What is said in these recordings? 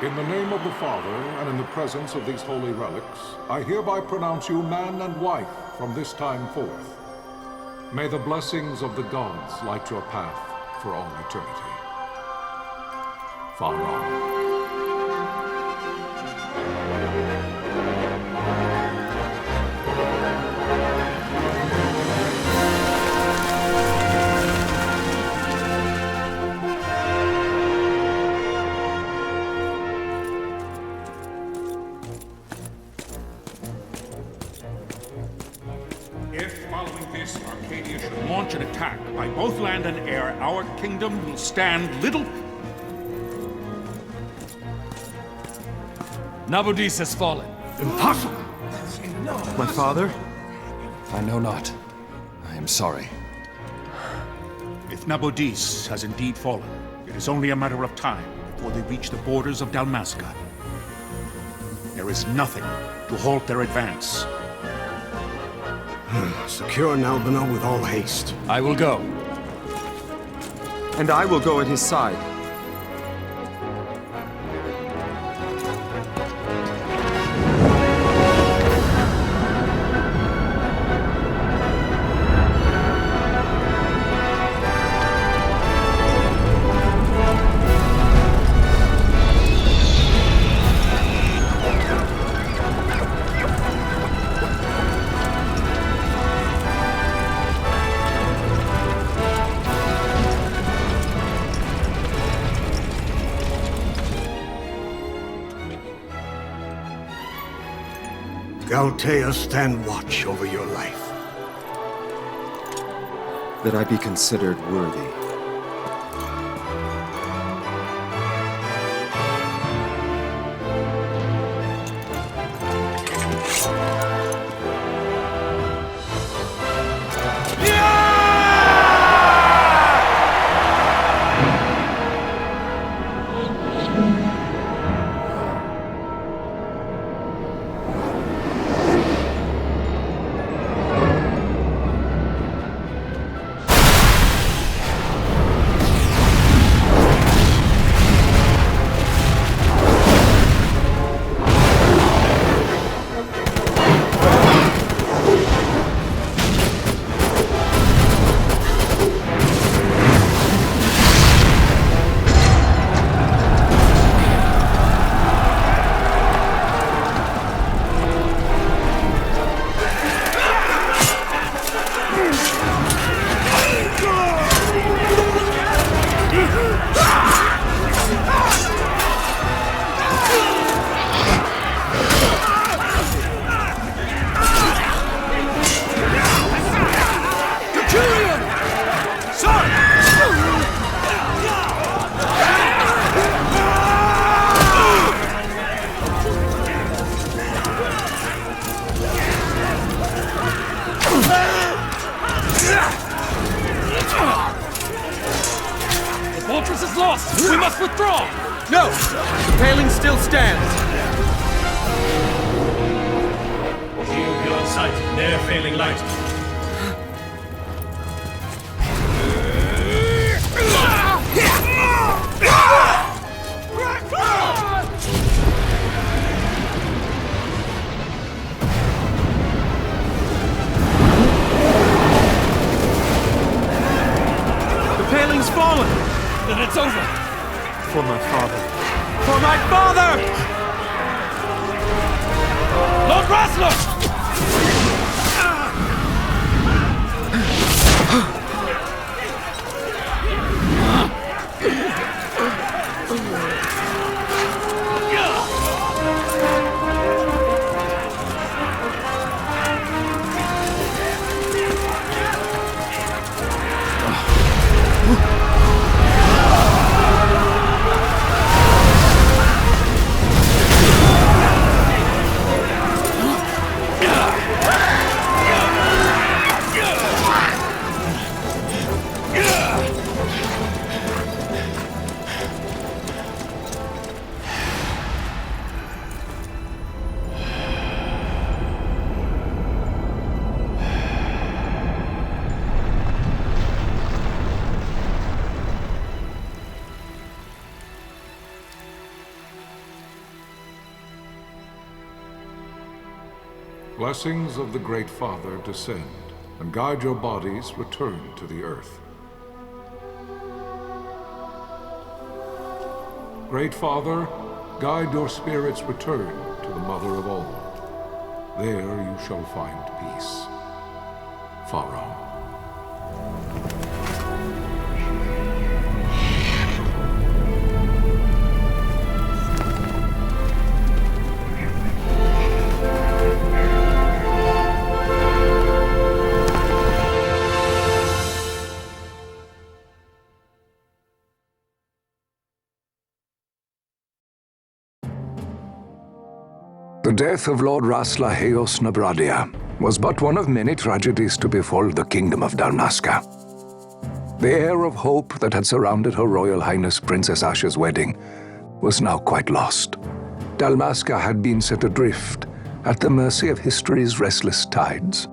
In the name of the Father, and in the presence of these holy relics, I hereby pronounce you man and wife from this time forth. May the blessings of the gods light your path for all eternity. Vaan. Launch an attack by both land and air, our kingdom will stand little... Nabudis has fallen. Impossible! My father? I know not. I am sorry. If Nabudis has indeed fallen, it is only a matter of time before they reach the borders of Dalmasca. There is nothing to halt their advance. Secure Nalbina with all haste. I will go. And I will go at his side. Galtea, stand watch over your life. That I be considered worthy. We must withdraw! No! The paling still stands! Shield beyond sight, ne'er failing light. The paling's fallen! Then it's over! For my father. For my father! Lord Rasler! blessings of the Great Father descend, and guide your bodies return to the earth. Great Father, guide your spirits return to the Mother of all. There you shall find peace. Pharaoh. The death of Lord Rasla Heos Nabradia was but one of many tragedies to befall the kingdom of Dalmasca. The air of hope that had surrounded Her Royal Highness Princess Ashe's wedding was now quite lost. Dalmasca had been set adrift at the mercy of history's restless tides.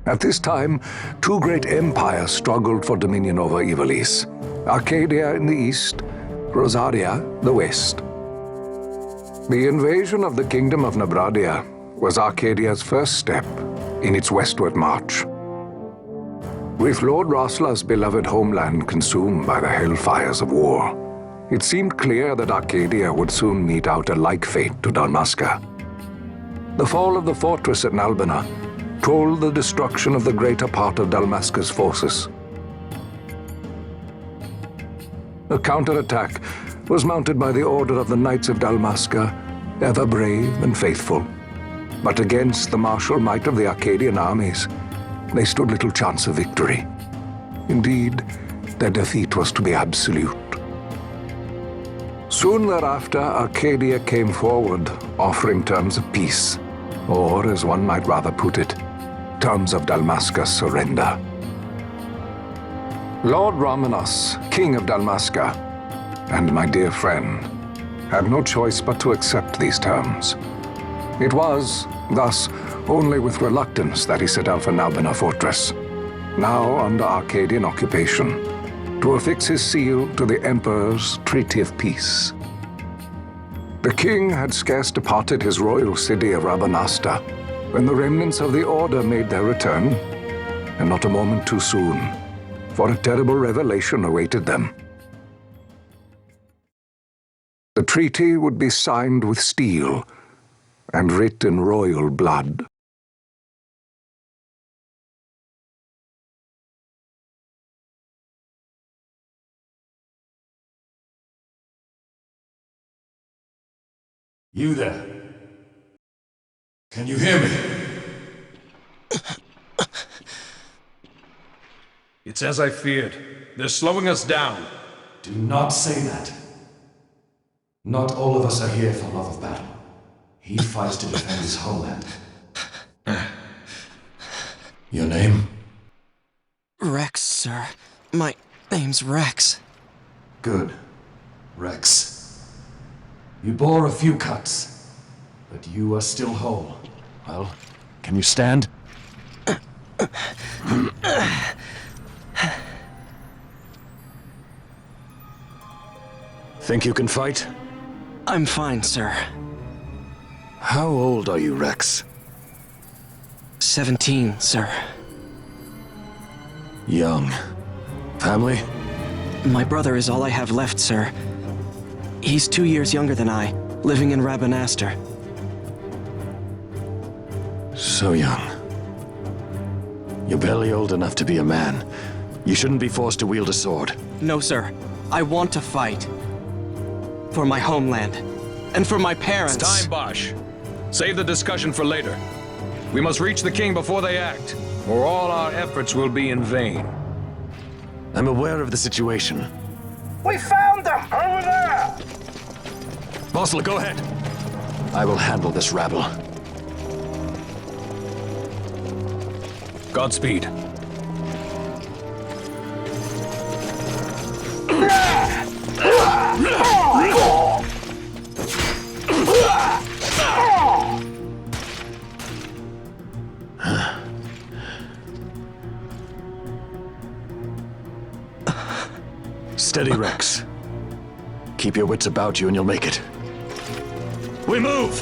At this time, two great empires struggled for dominion over Ivalice: Arcadia in the east, Rosaria the west. The invasion of the Kingdom of Nabradia was Arcadia's first step in its westward march. With Lord Rasla's beloved homeland consumed by the hellfires of war, it seemed clear that Arcadia would soon mete out a like fate to Dalmasca. The fall of the fortress at Nalbina told the destruction of the greater part of Dalmasca's forces. A counterattack was mounted by the order of the Knights of Dalmasca, ever brave and faithful. But against the martial might of the Arcadian armies, they stood little chance of victory. Indeed, their defeat was to be absolute. Soon thereafter, Arcadia came forward, offering terms of peace, or, as one might rather put it, terms of Dalmasca's surrender. Lord Ramanas, King of Dalmasca, and my dear friend, had no choice but to accept these terms. It was, thus, only with reluctance that he set out for Nalbina Fortress, now under Arcadian occupation, to affix his seal to the Emperor's Treaty of Peace. The king had scarce departed his royal city of Rabanasta when the remnants of the Order made their return, and not a moment too soon, for a terrible revelation awaited them. The treaty would be signed with steel and writ in royal blood. You there? Can you hear me? It's as I feared. They're slowing us down. Do not say that. Not all of us are here for love of battle. He fights to defend his homeland. Your name? Rex, sir. My name's Rex. Good. Rex. You bore a few cuts, but you are still whole. Well, can you stand? Think you can fight? I'm fine, sir. How old are you, Rex? 17, sir. Young. Family? My brother is all I have left, sir. He's 2 years younger than I, living in Rabanaster. So young. You're barely old enough to be a man. You shouldn't be forced to wield a sword. No, sir. I want to fight. For my homeland. And for my parents. It's time, Bosch. Save the discussion for later. We must reach the king before they act, or all our efforts will be in vain. I'm aware of the situation. We found them! Over there! Bosler, go ahead. I will handle this rabble. Godspeed. Steady, Rex. Keep your wits about you and you'll make it. We move!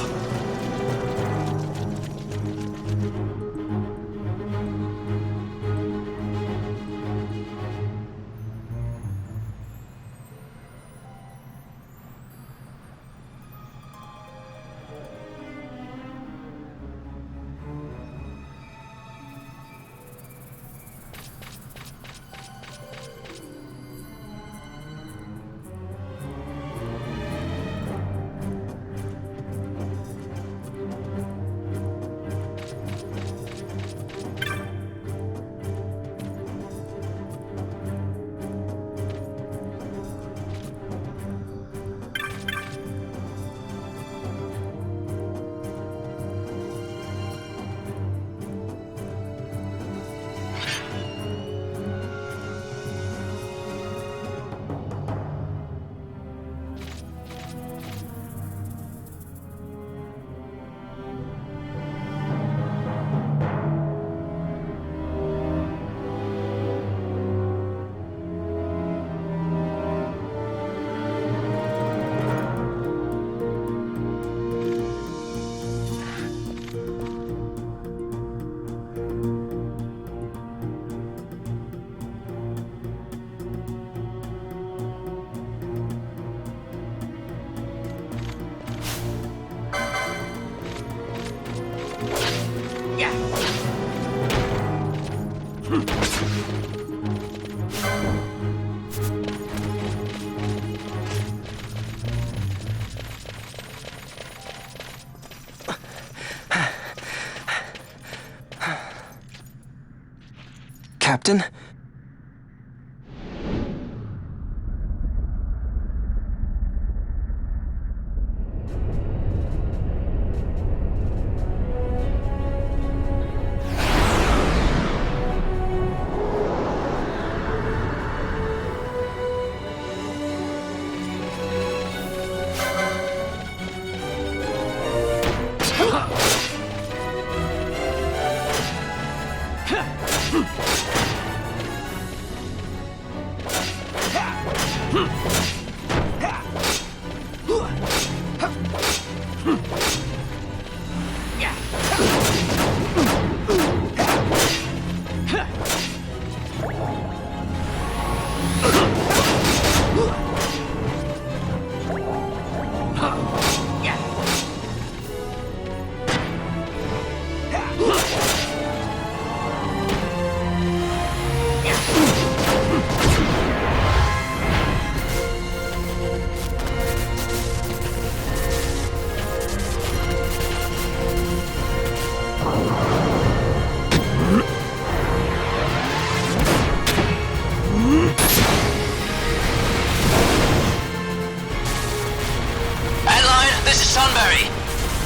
Captain?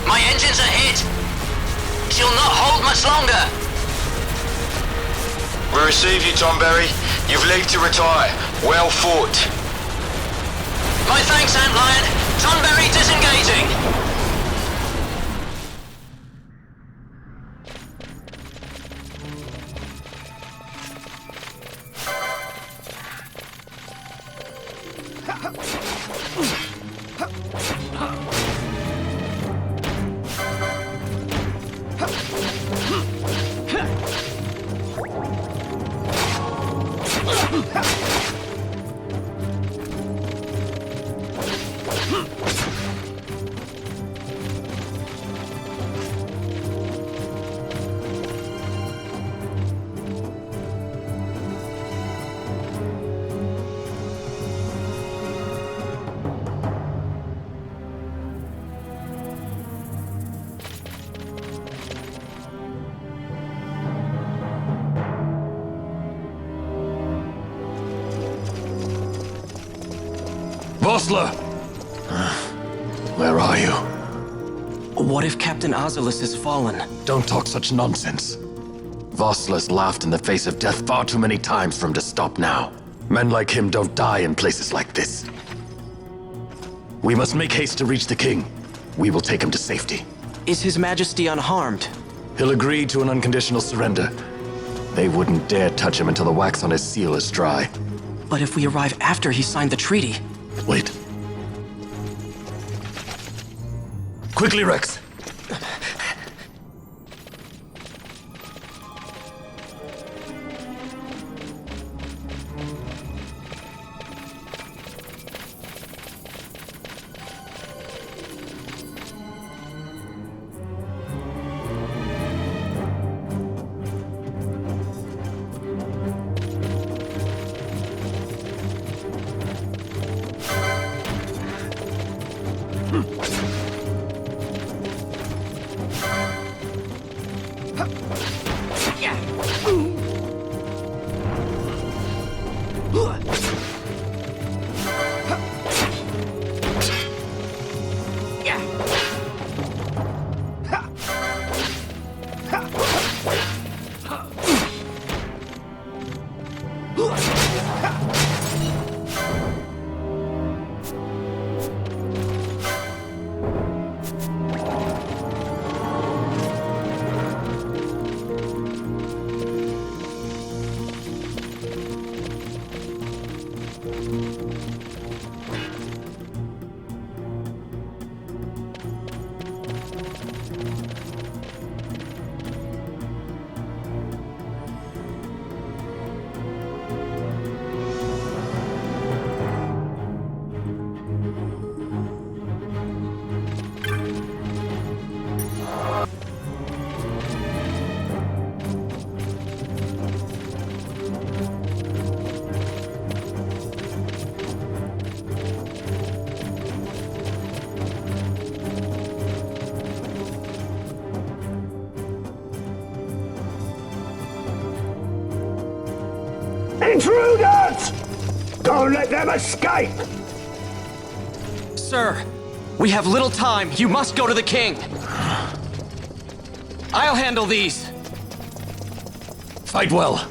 My engines are hit! She'll not hold much longer! We receive you, Tonberry. You've leave to retire. Well fought. My thanks, Antlion. Tonberry disengaging! Vossler! Where are you? What if Captain Ivalice has fallen? Don't talk such nonsense. Vossler's laughed in the face of death far too many times for him to stop now. Men like him don't die in places like this. We must make haste to reach the king. We will take him to safety. Is His Majesty unharmed? He'll agree to an unconditional surrender. They wouldn't dare touch him until the wax on his seal is dry. But if we arrive after he signed the treaty... Wait. Quickly, Rex! Intruders! Don't let them escape! Sir, we have little time. You must go to the king. I'll handle these. Fight well.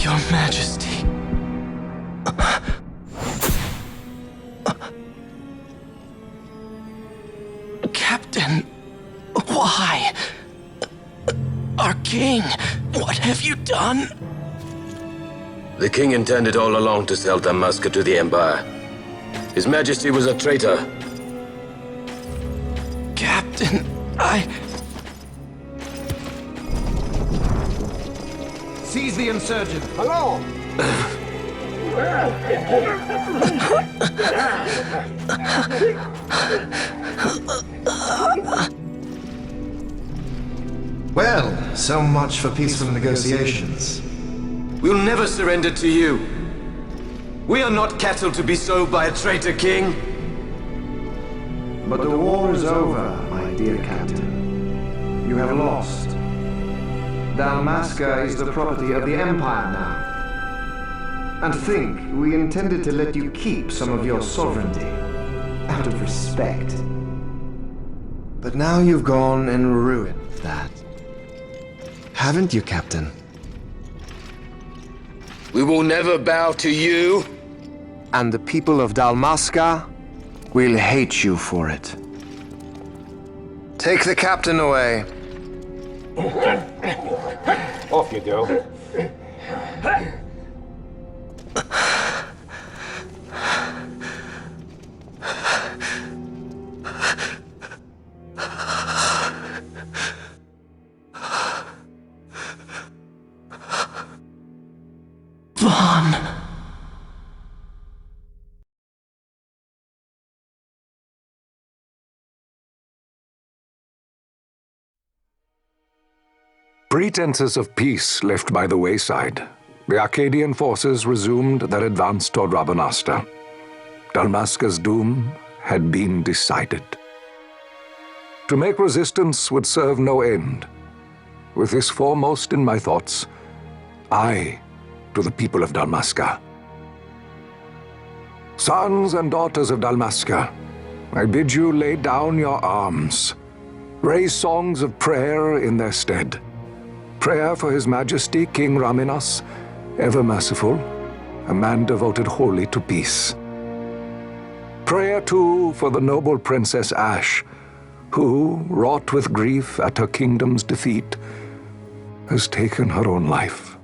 Your Majesty. Captain, why? Our king, what have you done? The king intended all along to sell Dalmasca to the Empire. His Majesty was a traitor. Captain, Seize the insurgent. Hello! Well, so much for peaceful negotiations. We'll never surrender to you. We are not cattle to be sold by a traitor king. But the war is over, my dear captain. You have lost. Dalmasca is the property of the Empire now. And think, we intended to let you keep some of your sovereignty, out of respect. But now you've gone and ruined that. Haven't you, Captain? We will never bow to you. And the people of Dalmasca will hate you for it. Take the captain away. Off you go. Vaan. Pretenses of peace left by the wayside, the Arcadian forces resumed their advance toward Rabanasta. Dalmasca's doom had been decided. To make resistance would serve no end. With this foremost in my thoughts, I to the people of Dalmasca. Sons and daughters of Dalmasca, I bid you lay down your arms. Raise songs of prayer in their stead. Prayer for His Majesty King Raminas, ever merciful, a man devoted wholly to peace. Prayer, too, for the noble Princess Ashe, who, wrought with grief at her kingdom's defeat, has taken her own life.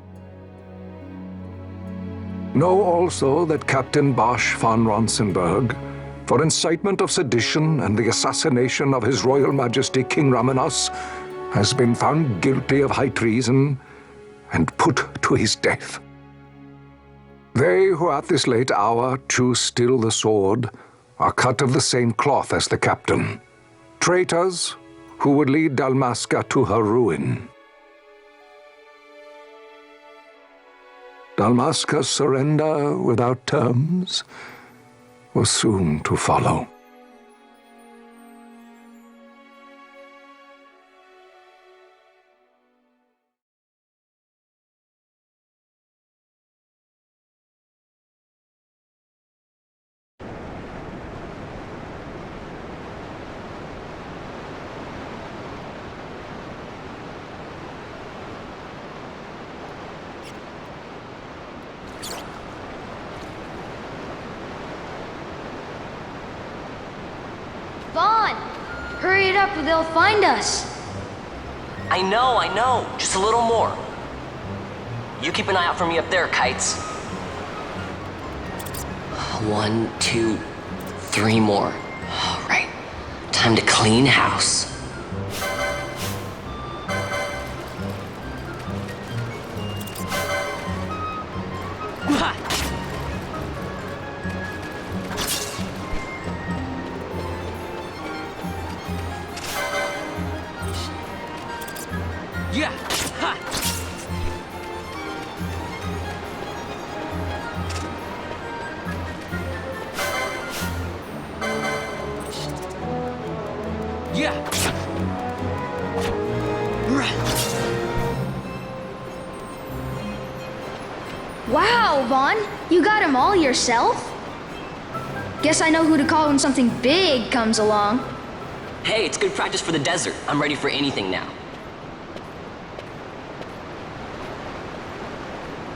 Know also that Captain Basch von Ronsenberg, for incitement of sedition and the assassination of His Royal Majesty King Ramenos, has been found guilty of high treason and put to his death. They who at this late hour choose still the sword are cut of the same cloth as the captain, traitors who would lead Dalmasca to her ruin. Dalmasca's surrender without terms was soon to follow. Vaan! Hurry it up or they'll find us! I know. Just a little more. You keep an eye out for me up there, Kites. 1, 2, 3 more. All right. Time to clean house. Yeah! Ha! Yeah! Wow, Vaan! You got them all yourself? Guess I know who to call when something big comes along. Hey, it's good practice for the desert. I'm ready for anything now.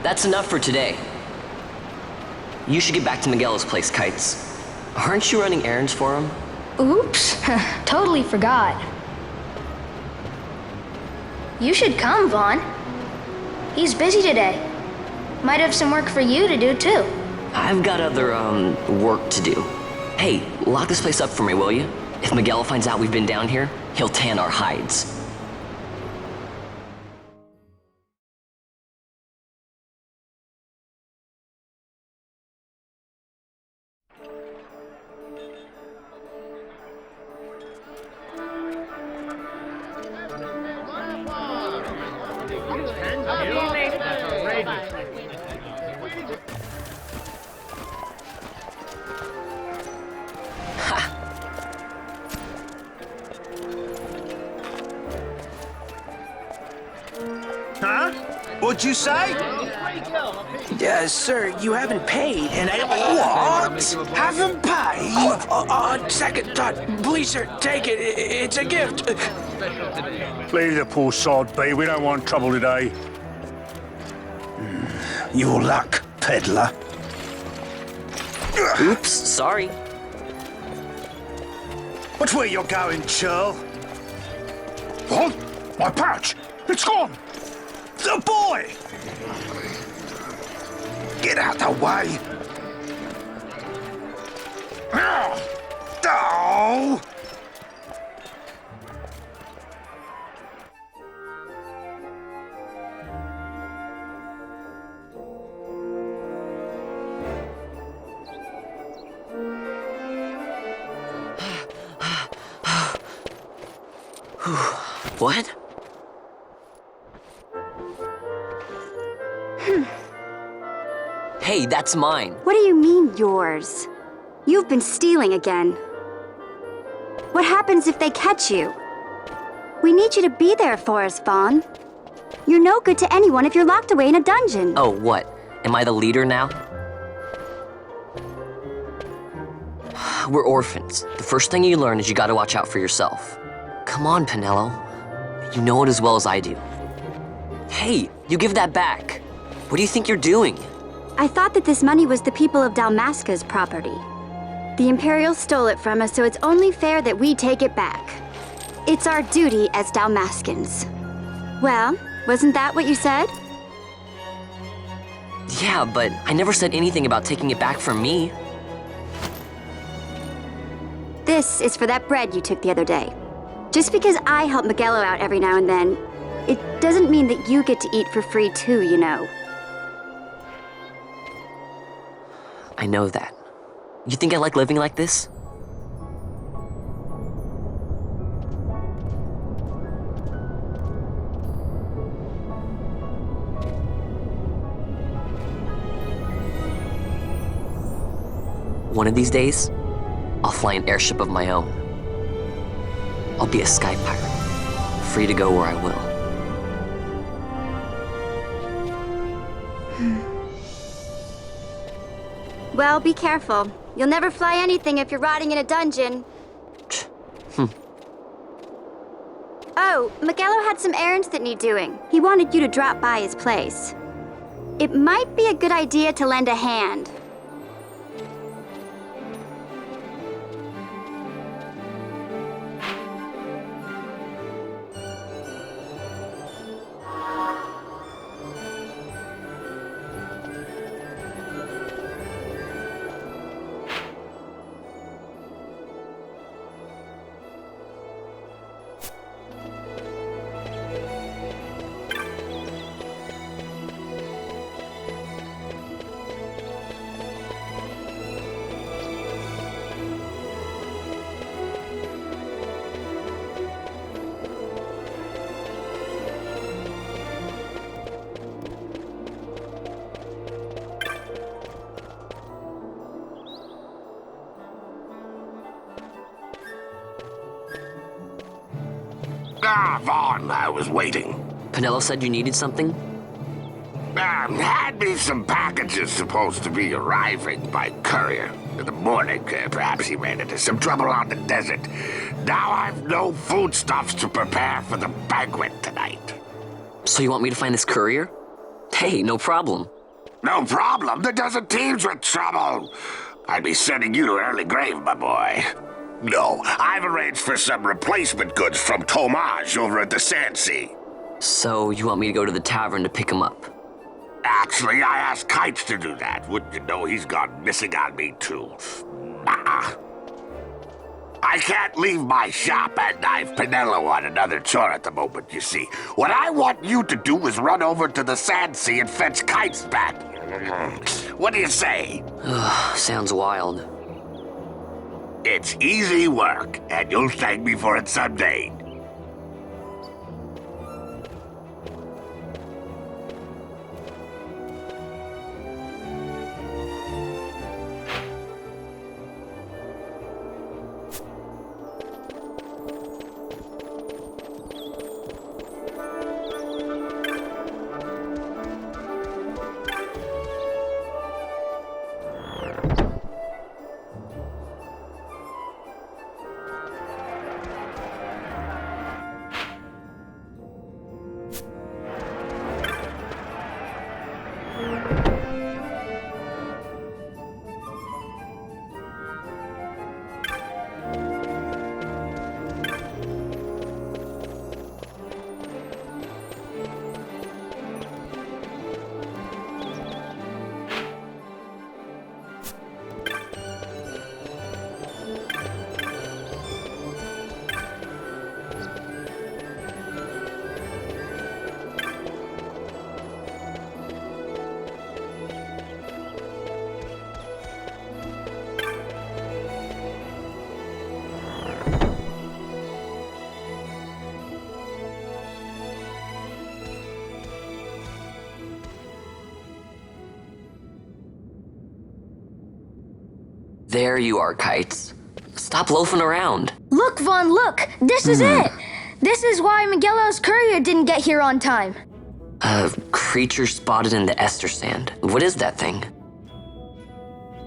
That's enough for today. You should get back to Miguel's place, Kites. Aren't you running errands for him? Oops, totally forgot. You should come, Vaan. He's busy today. Might have some work for you to do, too. I've got other, work to do. Hey, lock this place up for me, will you? If Miguel finds out we've been down here, he'll tan our hides. Huh? What'd you say? Sir, you haven't paid, and I... What? Haven't paid? Second thought. Please, sir, take it. It's a gift. Leave the poor sod be. We don't want trouble today. Your luck, peddler. Oops, sorry. Watch where you're going, churl. What? My pouch! It's gone! The boy! Get out the way! Oh! What? Hey, that's mine. What do you mean, yours? You've been stealing again. What happens if they catch you? We need you to be there for us, Vaan. You're no good to anyone if you're locked away in a dungeon. Oh, what? Am I the leader now? We're orphans. The first thing you learn is you gotta watch out for yourself. Come on, Pinello. You know it as well as I do. Hey, you give that back. What do you think you're doing? I thought that this money was the people of Dalmasca's property. The Imperials stole it from us, so it's only fair that we take it back. It's our duty as Dalmascans. Well, wasn't that what you said? Yeah, but I never said anything about taking it back from me. This is for that bread you took the other day. Just because I help Miguelo out every now and then, it doesn't mean that you get to eat for free too, you know. I know that. You think I like living like this? One of these days, I'll fly an airship of my own. I'll be a sky pirate, free to go where I will. Well, be careful. You'll never fly anything if you're rotting in a dungeon. Oh, Miguelo had some errands that need doing. He wanted you to drop by his place. It might be a good idea to lend a hand. Ah, Vaan, I was waiting. Penelo said you needed something? Had me some packages supposed to be arriving by courier. In the morning, perhaps he ran into some trouble on the desert. Now I've no foodstuffs to prepare for the banquet tonight. So you want me to find this courier? Hey, no problem. No problem? The desert teems with trouble. I'd be sending you to an early grave, my boy. No, I've arranged for some replacement goods from Tomage over at the Sand Sea. So you want me to go to the tavern to pick him up? Actually, I asked Kites to do that. Wouldn't you know he's gone missing on me, too. I can't leave my shop, and I've Penelo on another chore at the moment, you see. What I want you to do is run over to the Sand Sea and fetch Kites back. What do you say? Sounds wild. It's easy work, and you'll thank me for it someday. There you are, Kites. Stop loafing around. Look, Vaan, look! This is it! This is why Miguelo's courier didn't get here on time. A creature spotted in the Ester Sand. What is that thing?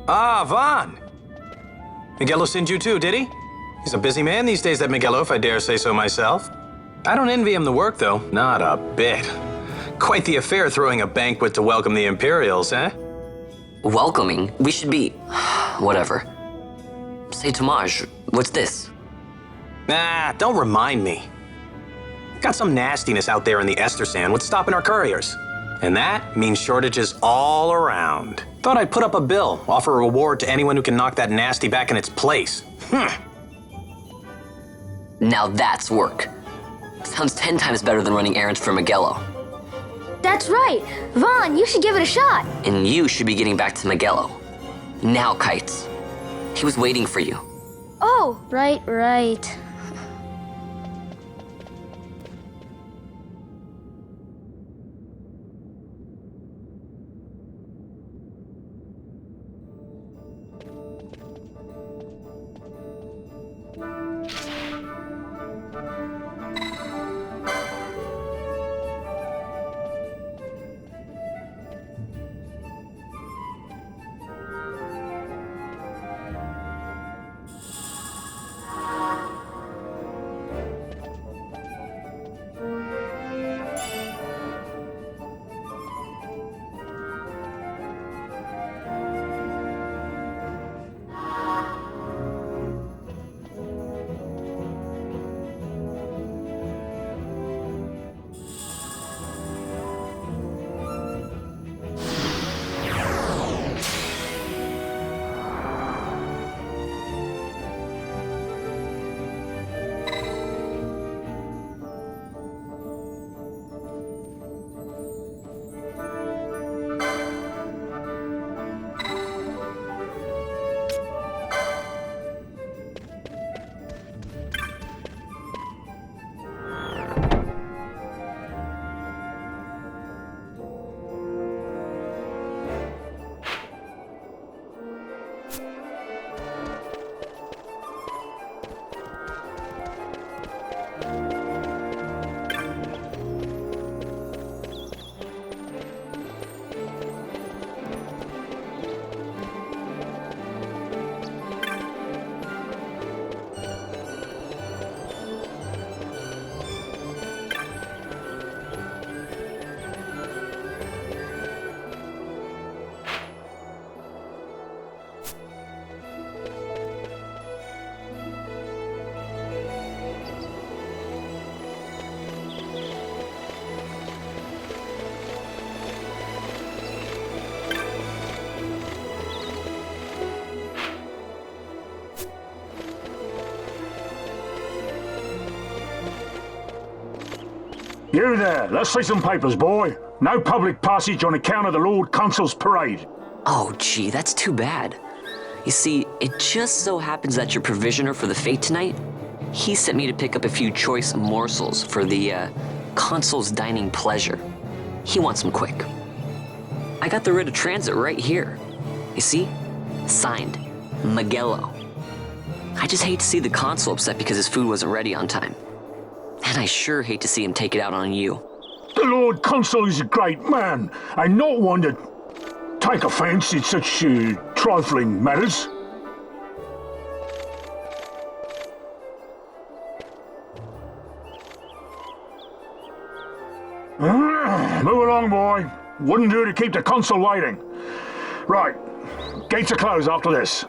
Ah, Vaan! Miguelo sent you too, did he? He's a busy man these days, that Miguelo, if I dare say so myself. I don't envy him the work, though. Not a bit. Quite the affair throwing a banquet to welcome the Imperials, eh? Welcoming? We should be... whatever. Say, Tomage, what's this? Nah, don't remind me. Got some nastiness out there in the Ester Sand. What's stopping our couriers? And that means shortages all around. Thought I'd put up a bill, offer a reward to anyone who can knock that nasty back in its place. Now that's work. Sounds 10 times better than running errands for Miguelo. That's right. Vaan, you should give it a shot. And you should be getting back to Miguelo. Now, Kites. He was waiting for you. Oh, right. You there, let's see some papers, boy. No public passage on account of the Lord Consul's parade. Oh, gee, that's too bad. You see, it just so happens that your provisioner for the fete tonight, he sent me to pick up a few choice morsels for the, Consul's dining pleasure. He wants them quick. I got the writ of transit right here. You see? Signed, Miguelo. I just hate to see the Consul upset because his food wasn't ready on time. And I sure hate to see him take it out on you. The Lord Consul is a great man, and not one to take offense in such trifling matters. Move along, boy. Wouldn't do to keep the Consul waiting. Right, gates are closed after this.